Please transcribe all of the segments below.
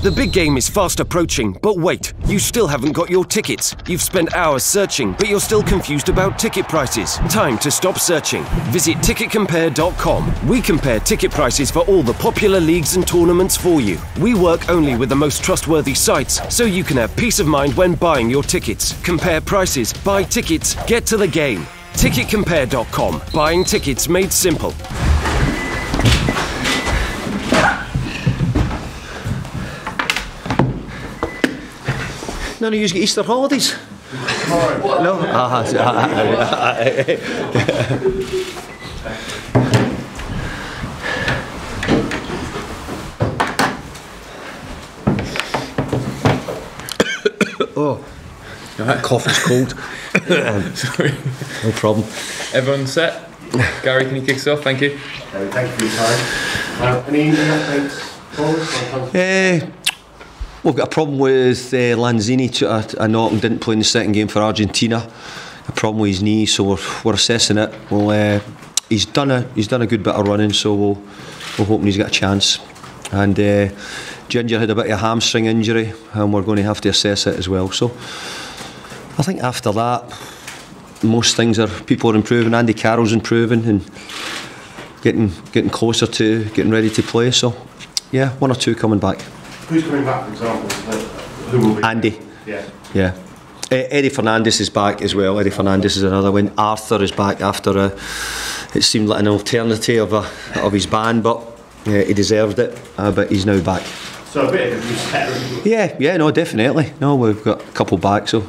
The big game is fast approaching, but wait, you still haven't got your tickets. You've spent hours searching, but you're still confused about ticket prices. Time to stop searching. Visit ticketcompare.com. We compare ticket prices for all the popular leagues and tournaments for you. We work only with the most trustworthy sites, so you can have peace of mind when buying your tickets. Compare prices, buy tickets, get to the game. Ticketcompare.com. Buying tickets made simple. None of you get Easter holidays? No? Oh, that cough is cold. Sorry. No problem. Everyone set? Gary, can you kick us off? Thank you. Thank you for your time. Any updates for us? We've got a problem with Lanzini. I know he didn't play in the second game for Argentina. A problem with his knee, so we're assessing it. He's done a good bit of running, so we're hoping he's got a chance. And Ginger had a bit of a hamstring injury, and we're going to have to assess it as well. So I think after that, most things people are improving. Andy Carroll's improving and getting closer to getting ready to play. So yeah, one or two coming back. Who's coming back, for example? Who will be? Andy. Yeah. Eddie Fernandez is back as well. Eddie Fernandez is another one. Arthur is back after it seemed like an alternative of his ban, but he deserved it. But he's now back. So a bit of a reset. Yeah, no, definitely. No, we've got a couple back, so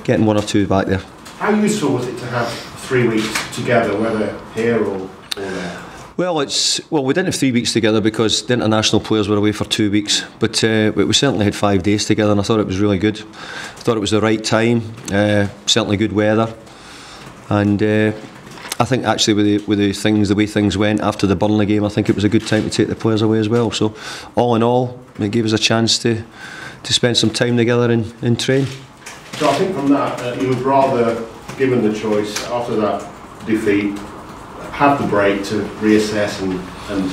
getting one or two back there. How useful was it to have 3 weeks together, whether here or there? Well, we didn't have 3 weeks together because the international players were away for 2 weeks, but we certainly had 5 days together, and I thought it was really good. I thought it was the right time, certainly good weather, and I think actually with the way things went after the Burnley game, I think it was a good time to take the players away as well. So all in all, it gave us a chance to spend some time together and train. So I think from that, you would rather, given the choice after that defeat, have the break to reassess and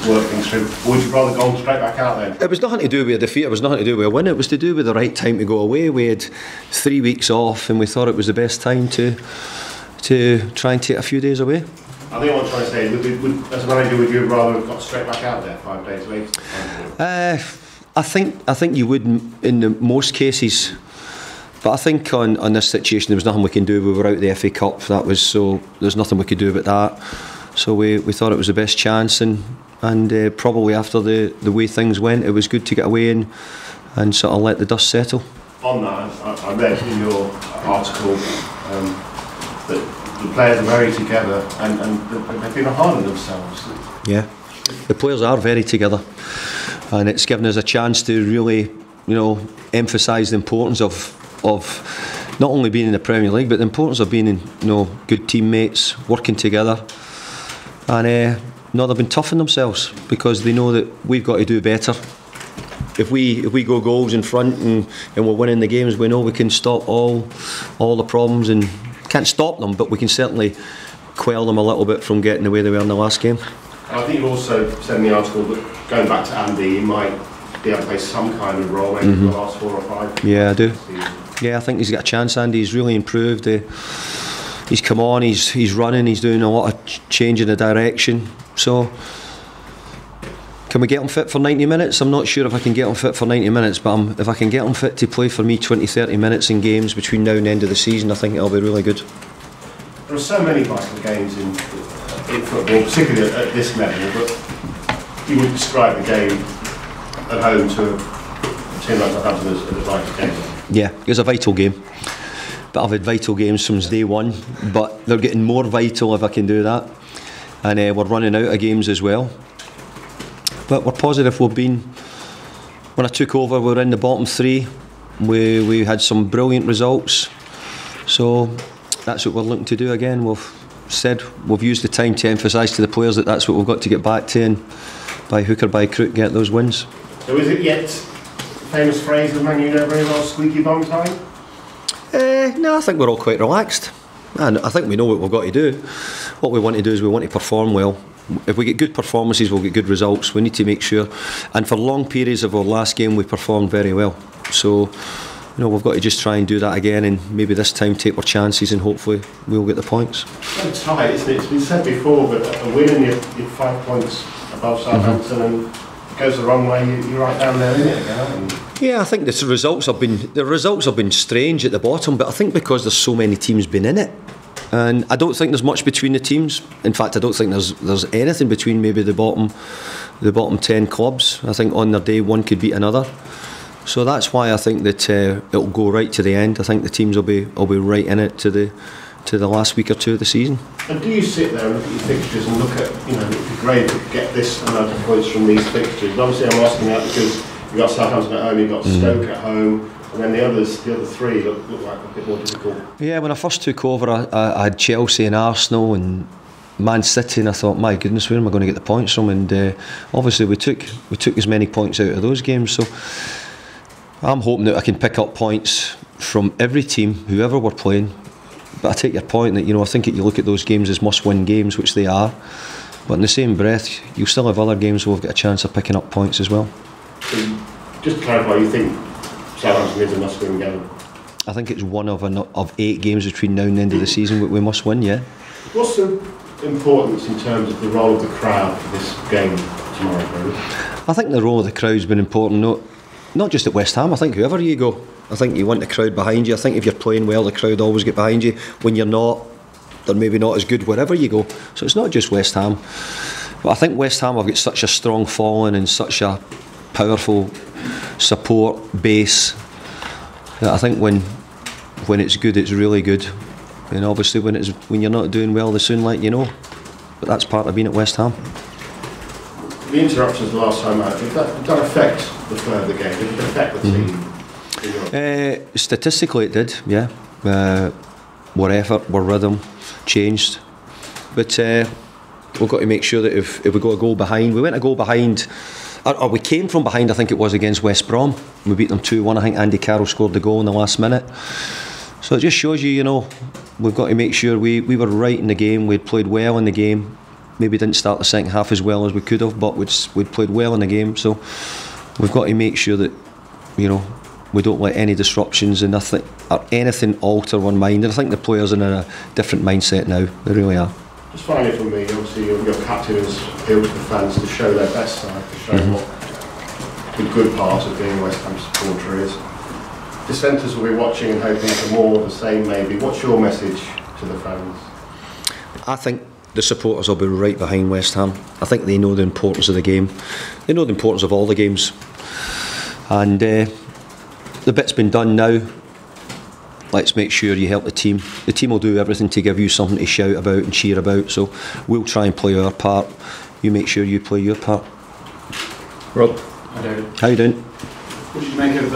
work things through, or would you rather go straight back out then? It was nothing to do with a defeat, it was nothing to do with a win, it was to do with the right time to go away. We had 3 weeks off and we thought it was the best time to try and take a few days away. I think what I'm trying to say is, as a manager, would you rather have got straight back out there 5 days later? I think you would in the most cases. But I think on this situation there was nothing we can do. We were out the FA Cup, so there's nothing we could do about that. So we thought it was the best chance, and probably after the way things went, it was good to get away and sort of let the dust settle. On that, I read in your article that the players are very together and they've been hard on themselves. Yeah, the players are very together, and it's given us a chance to really, emphasise the importance of not only being in the Premier League, but the importance of being good teammates, working together. And they've been tough on themselves because they know that we've got to do better. If we go goals in front and we're winning the games, we know we can stop all the problems, and can't stop them, but we can certainly quell them a little bit from getting the way they were in the last game. I think you also said in the article that going back to Andy, he might be able to play some kind of role maybe for the last 4 or 5. Yeah, I do. Yeah, I think he's got a chance. Andy, he's really improved. He's come on, he's running, he's doing a lot of change in the direction. So, can we get him fit for 90 minutes? I'm not sure if I can get him fit for 90 minutes, but if I can get him fit to play for me 20-30 minutes in games between now and the end of the season, I think it'll be really good. There are so many vital games in football, particularly at this level, but you would describe the game at home to a team like Southampton as a vital game. Yeah, it's a vital game. But I've had vital games since day one, but they're getting more vital if I can do that. And we're running out of games as well. But we're positive. When I took over, we were in the bottom 3. We had some brilliant results. So that's what we're looking to do again. We've used the time to emphasise to the players that that's what we've got to get back to, and by hook or by crook get those wins. So is it yet famous phrase of Man U know very well, squeaky bum time? No, I think we're all quite relaxed, and I think we know what we've got to do. What we want to do is we want to perform well, if we get good performances, we'll get good results. We need to make sure, and for long periods of our last game we performed very well, so we've got to just try and do that again, and maybe this time take our chances and hopefully we'll get the points. It's so tight, isn't it? It's been said before, but a win and you're 5 points above Southampton, and it goes the wrong way, you're right down there in it again, aren't you? Yeah, I think the results have been strange at the bottom, but I think because there's so many teams been in it, and I don't think there's much between the teams. In fact, I don't think there's anything between maybe the bottom 10 clubs. I think on their day one could beat another. So that's why I think that it'll go right to the end. I think the teams will be right in it to the last week or two of the season. And do you sit there and look at your fixtures and look at, it'd be great if we could get this amount of points from these fixtures? Obviously, I'm asking that because you've got Southampton at home, you've got Stoke at home, and then the other three look like a bit more difficult. Yeah, when I first took over, I had Chelsea and Arsenal and Man City, and I thought, my goodness, where am I going to get the points from? And obviously, we took as many points out of those games. So I'm hoping that I can pick up points from every team, whoever we're playing. But I take your point that I think that you look at those games as must-win games, which they are. But in the same breath, you'll still have other games where we've got a chance of picking up points as well. Just to clarify, you think Southampton is a must-win game? I think it's one of 8 games between now and the end of the season we must win, yeah. What's the importance in terms of the role of the crowd for this game tomorrow, Barry? I think the role of the crowd's been important, not just at West Ham. I think whoever you go, I think you want the crowd behind you. I think if you're playing well, the crowd always get behind you. When you're not, they're maybe not as good wherever you go. So it's not just West Ham. But I think West Ham have got such a strong following and such a powerful support base that I think when it's good, it's really good. And obviously when you're not doing well, they soon let you know. But that's part of being at West Ham. The interruptions last time out, did that affect the flow of the game? Did it affect the team? Statistically it did, yeah. Our effort, our rhythm changed. But we've got to make sure that if we go a goal behind, we went a goal behind, or we came from behind, I think it was against West Brom. We beat them 2-1. I think Andy Carroll scored the goal in the last minute. So it just shows you, we've got to make sure we were right in the game. We'd played well in the game. Maybe didn't start the second half as well as we could have, but we'd played well in the game. So we've got to make sure that we don't let any disruptions and anything alter one mind. And I think the players are in a different mindset now. They really are. Just finally from me, obviously your captain has appealed to the fans to show their best side, to show what the good part of being a West Ham supporter is. Dissenters will be watching and hoping for more of the same maybe. What's your message to the fans? I think the supporters will be right behind West Ham. I think they know the importance of the game. They know the importance of all the games. And the bit's been done now. Let's make sure you help the team. The team will do everything to give you something to shout about and cheer about. So we'll try and play our part. You make sure you play your part. Rob. Hi David. How you doing? What did you make of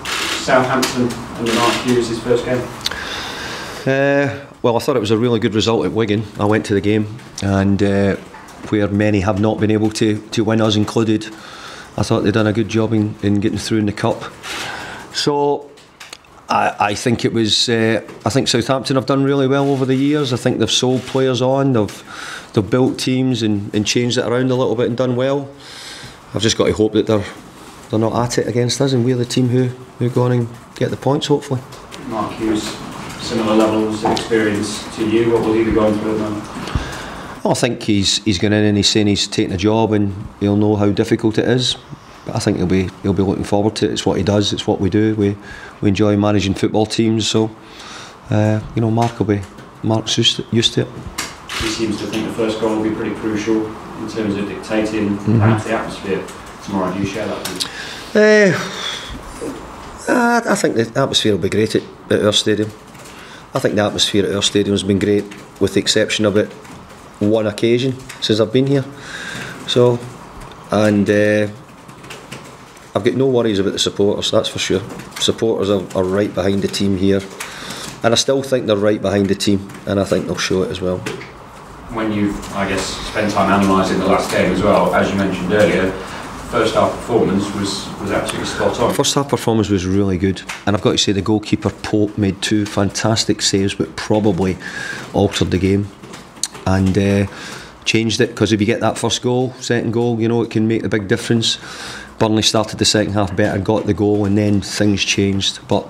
Southampton and Mark Hughes' first game? Well, I thought it was a really good result at Wigan. I went to the game, and where many have not been able to win, us included, I thought they'd done a good job in getting through in the cup. So I think it was. I think Southampton have done really well over the years. I think they've sold players on. They've built teams and changed it around a little bit and done well. I've just got to hope that they're not at it against us, and we're the team who go on and get the points, hopefully. Mark Hughes, similar levels of experience to you. What will he be going through at the moment? Well, I think he's going in and he's saying he's taking a job and he'll know how difficult it is. But I think he'll be looking forward to it. It's what he does. It's what we do. We enjoy managing football teams. So Mark's used to it. He seems to think the first goal will be pretty crucial in terms of dictating perhaps the atmosphere tomorrow. Do you share that view? I think the atmosphere will be great at our stadium. I think the atmosphere at our stadium has been great, with the exception of it one occasion since I've been here. So, and I've got no worries about the supporters, that's for sure. Supporters are right behind the team here, and I still think they're right behind the team, and I think they'll show it as well. When you've, I guess, spent time analysing the last game as well, as you mentioned earlier, first half performance was absolutely spot on. First half performance was really good, and I've got to say the goalkeeper Pope made 2 fantastic saves, but probably altered the game. And changed it, because if you get that first goal, second goal, you know, it can make a big difference. Burnley started the second half better, got the goal, and then things changed. But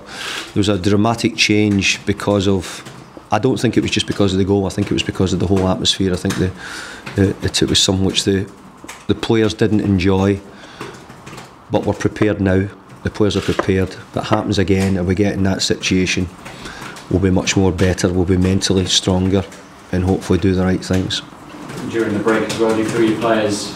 there was a dramatic change because of, I don't think it was just because of the goal, I think it was because of the whole atmosphere. I think it was something which the players didn't enjoy, but were prepared now. The players are prepared. If it happens again and we get in that situation, we'll be much more better, we'll be mentally stronger, and hopefully do the right things. During the break as well, do you feel your players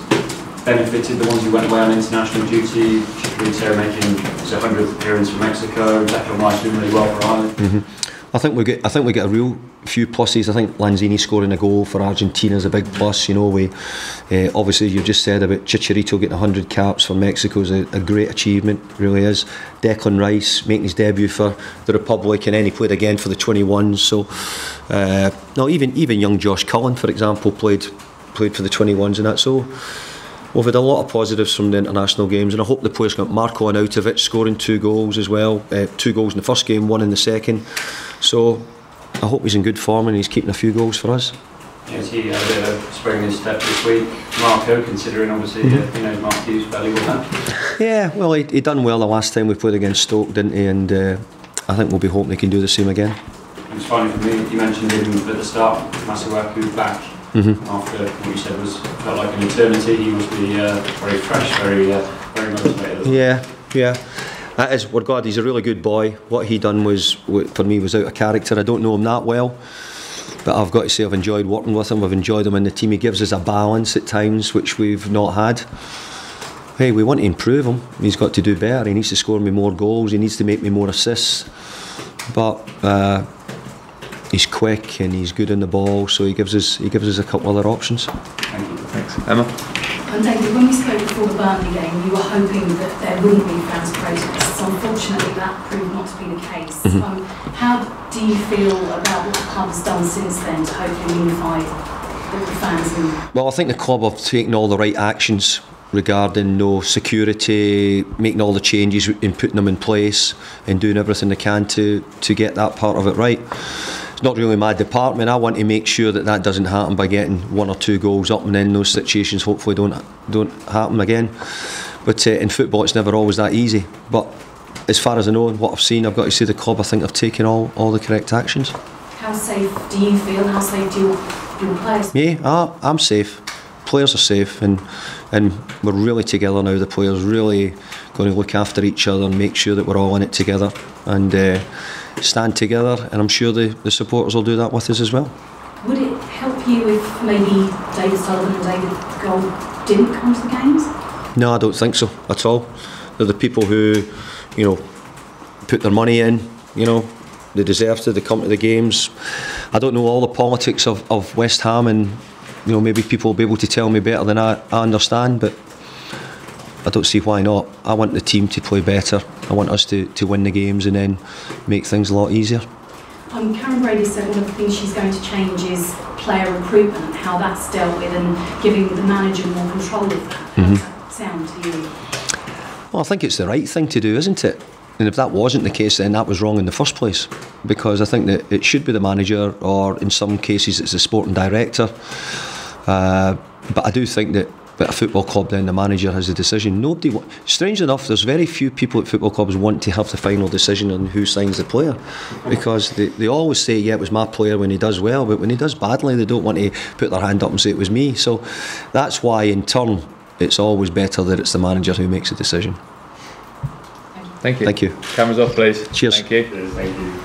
benefited, the ones who went away on international duty, particularly Sarah making his 100th appearance for Mexico, Declan Rice doing really well for Ireland? I think we get a real few pluses. I think Lanzini scoring a goal for Argentina is a big plus. You know, we obviously, you just said about Chicharito getting 100 caps for Mexico is a great achievement, really is. Declan Rice making his debut for the Republic, and then he played again for the 21s. So no, even young Josh Cullen, for example, played for the 21s and that. So we've had a lot of positives from the international games, and I hope the players got Marko Arnautovic scoring 2 goals as well. 2 goals in the first game, 1 in the second. So I hope he's in good form and he's keeping a few goals for us. Yes, he had a bit of a spring in his step this week. Marko, considering obviously he knows Mark Hughes fairly well. Yeah, well, he done well the last time we played against Stoke, didn't he? And I think we'll be hoping he can do the same again. It was funny for me, you mentioned him at the start, Masuaku back. After what you said felt like an eternity. He must be very fresh, very motivated. Yeah. That is, we're glad. He's a really good boy. What he done was, for me, was out of character. I don't know him that well, but I've got to say I've enjoyed working with him. I've enjoyed him in the team. He gives us a balance at times which we've not had. Hey, we want to improve him. He's got to do better. He needs to score me more goals. He needs to make me more assists. But he's quick and he's good on the ball, so he gives us a couple other options. Thank you. Thanks. Emma? And David, when we spoke before the Burnley game, you were hoping that there wouldn't be fans protests. Unfortunately, that proved not to be the case. How do you feel about what the club has done since then to hopefully unify the fans? Well, I think the club have taken all the right actions regarding security, making all the changes and putting them in place and doing everything they can to get that part of it right. It's not really my department. I want to make sure that doesn't happen by getting 1 or 2 goals up, and then those situations hopefully don't happen again. But in football it's never always that easy. But as far as I know and what I've seen, I've got to say the club, I think, have taken all the correct actions. How safe do you feel? How safe do your players feel? Yeah, I'm safe. Players are safe, and we're really together now. The players really going to look after each other and make sure that we're all in it together and stand together, and I'm sure the supporters will do that with us as well. Would it help you if maybe David Sullivan and David Gold didn't come to the games? No, I don't think so at all. They're the people who, put their money in, they deserve to, they come to the games. I don't know all the politics of West Ham, and maybe people will be able to tell me better than I understand, but I don't see why not. I want the team to play better. I want us to win the games and then make things a lot easier. Karen Brady said one of the things she's going to change is player recruitment and how that's dealt with, and giving the manager more control of that. How does that sound to you? Well, I think it's the right thing to do, isn't it? And if that wasn't the case, then that was wrong in the first place, because I think that it should be the manager, or in some cases it's the sporting director. But I do think that at a football club, then the manager has the decision. Strange enough, there's very few people at football clubs want to have the final decision on who signs the player, because they always say, yeah, it was my player when he does well, but when he does badly, they don't want to put their hand up and say it was me. So that's why, in turn, it's always better that it's the manager who makes a decision. Thank you. Thank you. Cameras off, please. Cheers. Thank you. Thank you.